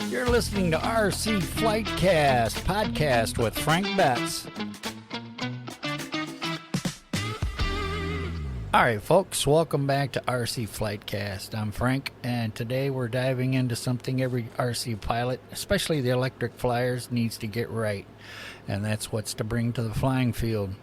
You're listening to RC Flightcast podcast with Frank Betts. All right, folks, welcome back to RC Flightcast. I'm Frank, and today we're diving into something every RC pilot, especially the electric flyers, needs to get right, and that's what's to bring to the flying field.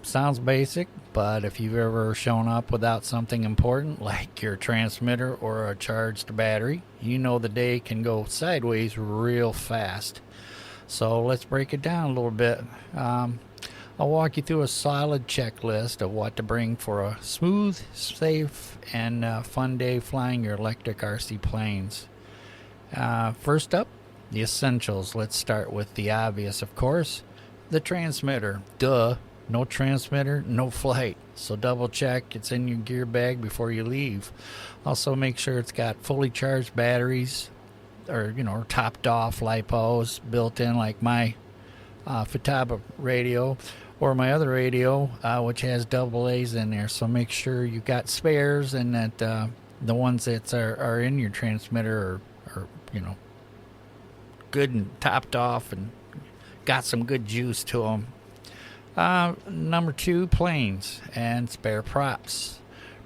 Sounds basic, but if you've ever shown up without something important like your transmitter or a charged battery, you know the day can go sideways real fast. So let's break it down a little bit. I'll walk you through a solid checklist of what to bring for a smooth, safe, and fun day flying your electric RC planes. First up, the essentials. Let's start with the obvious, of course. The transmitter. Duh. No transmitter, no flight. So double check it's in your gear bag before you leave. Also make sure it's got fully charged batteries or topped off LiPos built in like my Futaba radio or my other radio, which has double A's in there. So make sure you've got spares and that the ones that are in your transmitter are good and topped off and got some good juice to them. Number 2, planes and spare props.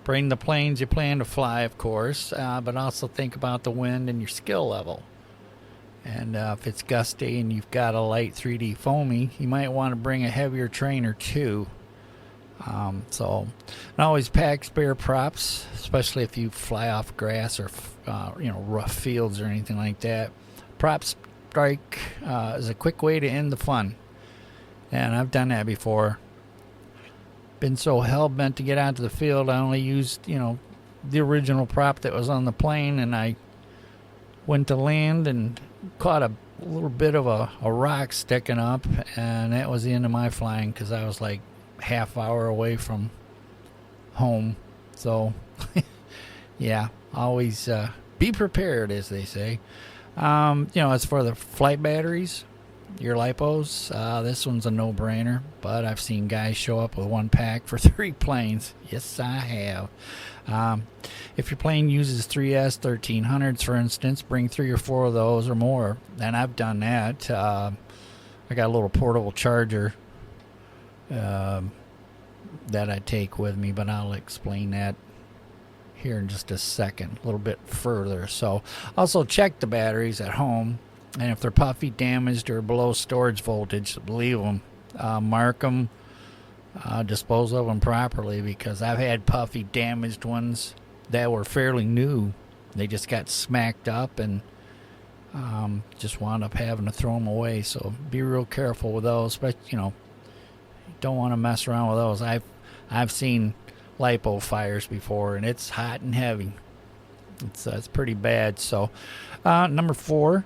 Bring the planes you plan to fly, of course, but also think about the wind and your skill level. And if it's gusty and you've got a light 3D foamy, you might want to bring a heavier trainer too. So always pack spare props, especially if you fly off grass or rough fields or anything like that. Prop strike is a quick way to end the fun. And I've done that before. Been so hell-bent to get out to the field, I only used, the original prop that was on the plane, and I went to land and caught a little bit of a rock sticking up, and that was the end of my flying because I was like half hour away from home. So, yeah, always be prepared, as they say. As for the flight batteries, your LiPos, this one's a no-brainer, but I've seen guys show up with one pack for 3 planes. Yes, I have. If your plane uses 3S 1300s, for instance, bring 3 or 4 of those or more, and I've done that. I got a little portable charger that I take with me, but I'll explain that here in just a second, a little bit further. So, also check the batteries at home. And if they're puffy, damaged, or below storage voltage, leave them. Mark them. Dispose of them properly, because I've had puffy, damaged ones that were fairly new. They just got smacked up and just wound up having to throw them away. So be real careful with those. But, you don't want to mess around with those. I've seen LiPo fires before, and it's hot and heavy. It's pretty bad. So number 4.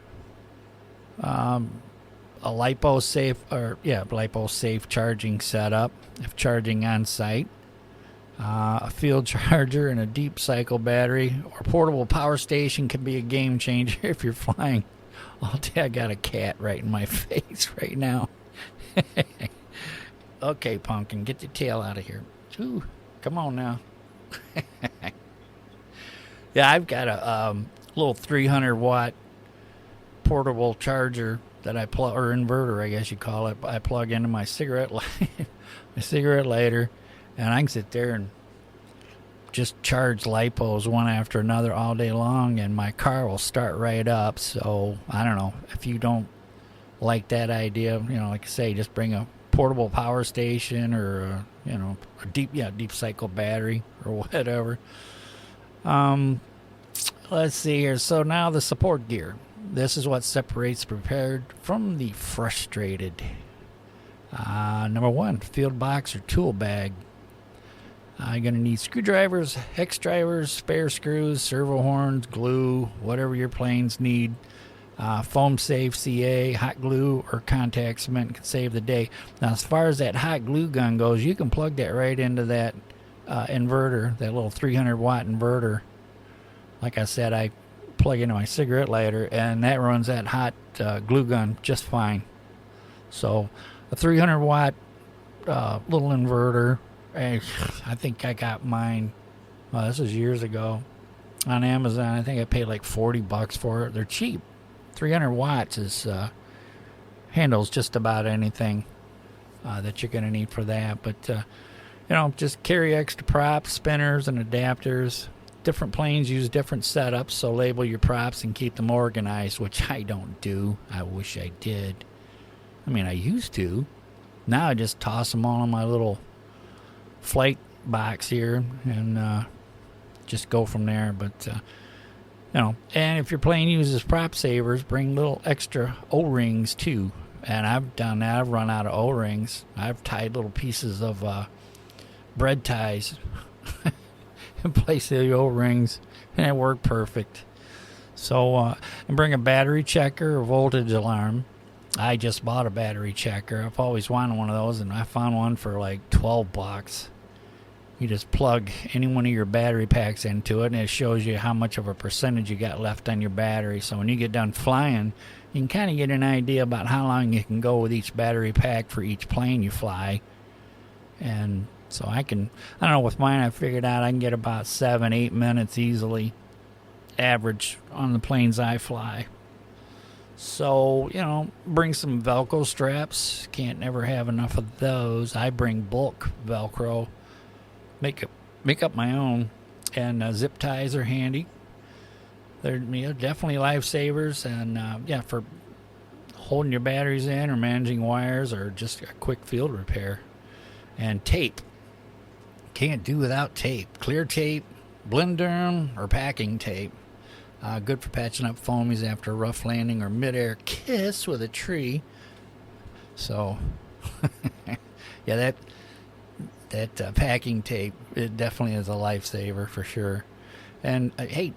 A LiPo safe charging setup if charging on site, a field charger and a deep cycle battery or portable power station can be a game changer if you're flying. I got a cat right in my face right now. Okay, Pumpkin, get your tail out of here. Ooh, come on now. Yeah, I've got a little 300 watt portable charger that I plug, or inverter, I guess you call it. I plug into my cigarette lighter, and I can sit there and just charge LiPos one after another all day long, and my car will start right up. So I don't know if you don't like that idea. Like I say, just bring a portable power station or a deep cycle battery or whatever. Let's see here. So now the support gear. This is what separates prepared from the frustrated. Number 1, field box or tool bag. You're going to need screwdrivers, hex drivers, spare screws, servo horns, glue, whatever your planes need. Foam safe, CA, hot glue, or contact cement can save the day. Now, as far as that hot glue gun goes, you can plug that right into that inverter, that little 300 watt inverter. Like I said, I plug into my cigarette lighter, and that runs that hot glue gun just fine. So a 300 watt little inverter. I think I got mine, this was years ago, on Amazon. I think I paid like $40 for it. They're cheap. 300 watts is handles just about anything that you're going to need for that. But just carry extra props, spinners, and adapters. Different planes use different setups, so label your props and keep them organized, which I don't do. I wish I did. I mean, I used to. Now I just toss them all in my little flight box here and just go from there. But, and if your plane uses prop savers, bring little extra O-rings too. And I've done that. I've run out of O-rings. I've tied little pieces of bread ties in place of the O-rings, and it worked perfect. So, and bring a battery checker or voltage alarm. I just bought a battery checker. I've always wanted one of those, and I found one for like $12. You just plug any one of your battery packs into it, and it shows you how much of a percentage you got left on your battery. So when you get done flying, you can kind of get an idea about how long you can go with each battery pack for each plane you fly. And so I don't know, with mine I figured out I can get about 7-8 minutes easily, average, on the planes I fly. So, bring some Velcro straps. Can't never have enough of those. I bring bulk Velcro. Make up my own. And zip ties are handy. They're definitely lifesavers. And, for holding your batteries in or managing wires or just a quick field repair. And tape. Can't do without tape. Clear tape, Blenderm, or packing tape. Good for patching up foamies after a rough landing or midair kiss with a tree. So, yeah, that packing tape, it definitely is a lifesaver for sure. And hey,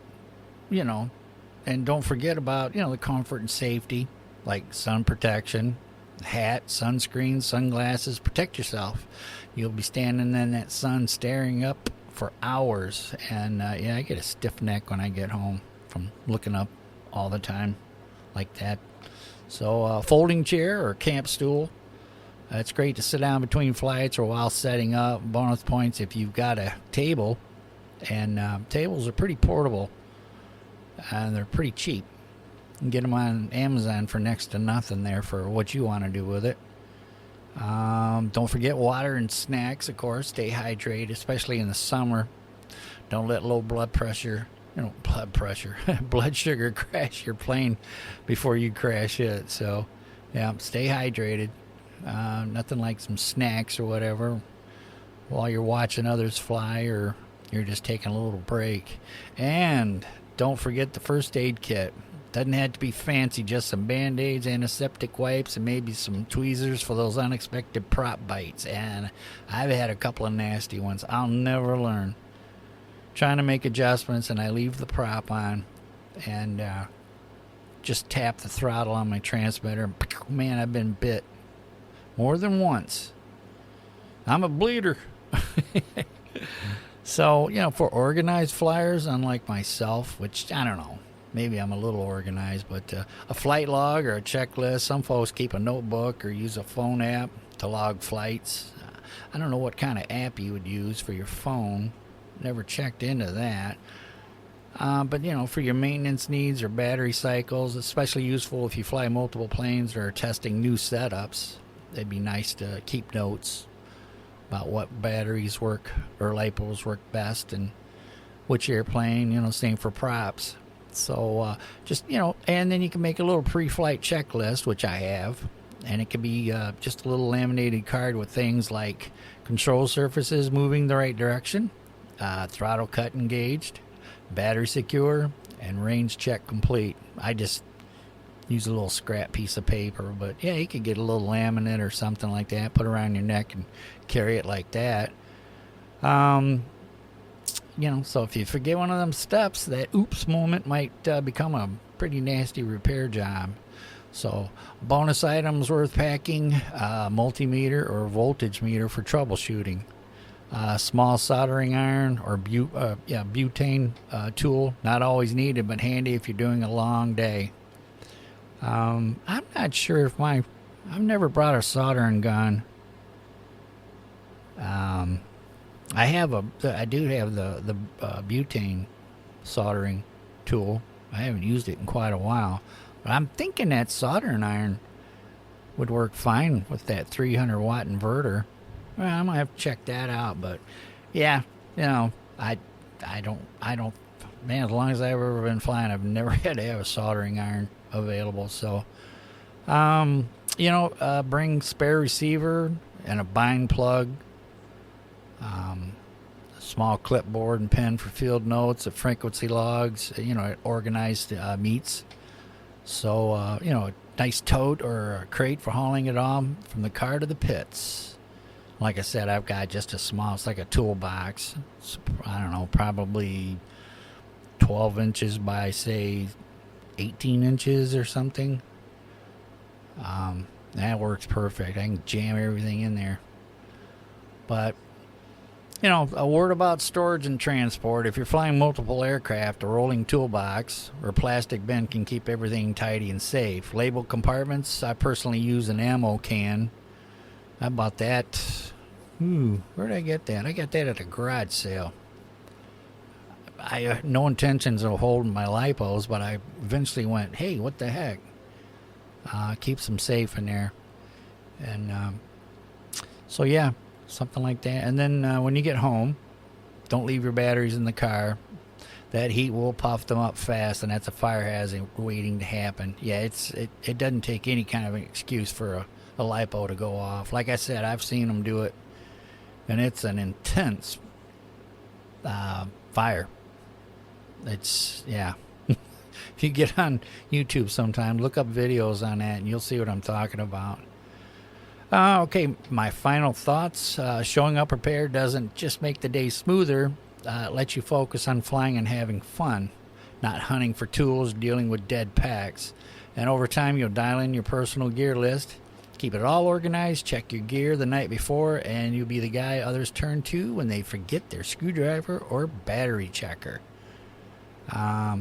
and don't forget about the comfort and safety, like sun protection, hat, sunscreen, sunglasses. Protect yourself. You'll be standing in that sun staring up for hours, and I get a stiff neck when I get home from looking up all the time like that. So folding chair or camp stool. It's great to sit down between flights or while setting up. Bonus points if you've got a table. And tables are pretty portable. And they're pretty cheap. You can get them on Amazon for next to nothing there for what you want to do with it. Don't forget water and snacks, of course. Stay hydrated, especially in the summer. Don't let low blood sugar crash your plane before you crash it. So, stay hydrated. Nothing like some snacks or whatever while you're watching others fly or you're just taking a little break. And don't forget the first aid kit. Doesn't have to be fancy, just some Band-Aids, antiseptic wipes, and maybe some tweezers for those unexpected prop bites. And I've had a couple of nasty ones. I'll never learn. Trying to make adjustments, and I leave the prop on and just tap the throttle on my transmitter. Man, I've been bit more than once. I'm a bleeder. So, for organized flyers, unlike myself, which, I don't know, maybe I'm a little organized, but a flight log or a checklist. Some folks keep a notebook or use a phone app to log flights. I don't know what kind of app you would use for your phone. Never checked into that. But, for your maintenance needs or battery cycles, especially useful if you fly multiple planes or are testing new setups. It'd be nice to keep notes about what batteries work or lipos work best and which airplane, same for props. So and then you can make a little pre-flight checklist, which I have, and it can be just a little laminated card with things like control surfaces moving the right direction, throttle cut engaged, battery secure, and range check complete. I just use a little scrap piece of paper, but yeah, you could get a little laminate or something like that, put around your neck and carry it like that. So if you forget one of them steps, that oops moment might become a pretty nasty repair job. So bonus items worth packing, multimeter or voltage meter for troubleshooting. Small soldering iron or butane tool, not always needed, but handy if you're doing a long day. I'm not sure if I've never brought a soldering gun. I do have the butane soldering tool. I haven't used it in quite a while, but I'm thinking that soldering iron would work fine with that 300 watt inverter. Well, I might have to check that out, but yeah, I don't, man, as long as I've ever been flying, I've never had to have a soldering iron available. So, bring spare receiver and a bind plug, a small clipboard and pen for field notes, a frequency logs, organized meets. So, a nice tote or a crate for hauling it on from the car to the pits. Like I said, I've got just a small, it's like a toolbox. It's, I don't know, probably 12 inches by, say, 18 inches or something. That works perfect. I can jam everything in there. But, a word about storage and transport. If you're flying multiple aircraft, a rolling toolbox or plastic bin can keep everything tidy and safe. Labeled compartments, I personally use an ammo can. I bought that. Where did I get that? I got that at a garage sale. I had no intentions of holding my lipos, but I eventually went, hey, what the heck? Keeps them safe in there. And so, yeah, something like that. And then when you get home, don't leave your batteries in the car. That heat will puff them up fast, and that's a fire hazard waiting to happen. Yeah, it doesn't take any kind of an excuse for a lipo to go off. Like I said, I've seen them do it, and it's an intense fire. It's, yeah. If you get on YouTube sometime, look up videos on that, and you'll see what I'm talking about. Okay, my final thoughts. Showing up prepared doesn't just make the day smoother. It lets you focus on flying and having fun, not hunting for tools, dealing with dead packs. And over time, you'll dial in your personal gear list. Keep it all organized, check your gear the night before, and you'll be the guy others turn to when they forget their screwdriver or battery checker. All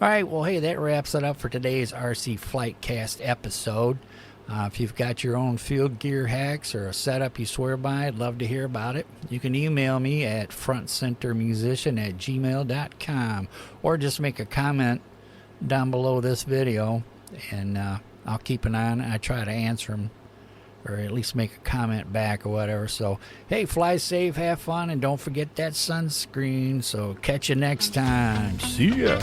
right, well, hey, that wraps it up for today's RC Flightcast episode. If you've got your own field gear hacks or a setup you swear by, I'd love to hear about it. You can email me at frontcentermusician@gmail.com or just make a comment down below this video, and I'll keep an eye on it. I try to answer them, or at least make a comment back or whatever. So, hey, fly safe, have fun, and don't forget that sunscreen. So catch you next time. See ya.